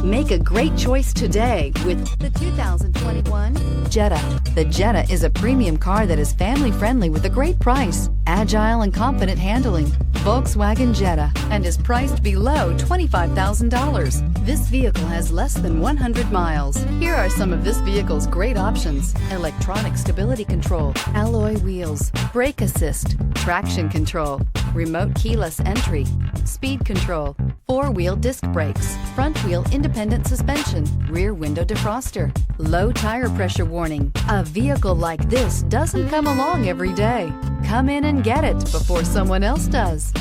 Make a great choice today with the 2021 Jetta. The Jetta is a premium car that is family-friendly with a great price, agile and confident handling. Volkswagen Jetta, and is priced below $25,000. This vehicle has less than 100 miles. Here are some of this vehicle's great options: electronic stability control, alloy wheels, brake assist, traction control, remote keyless entry, speed control, four-wheel disc brakes, front-wheel independent suspension, rear window defroster, low tire pressure warning. A vehicle like this doesn't come along every day. Come in and get it before someone else does.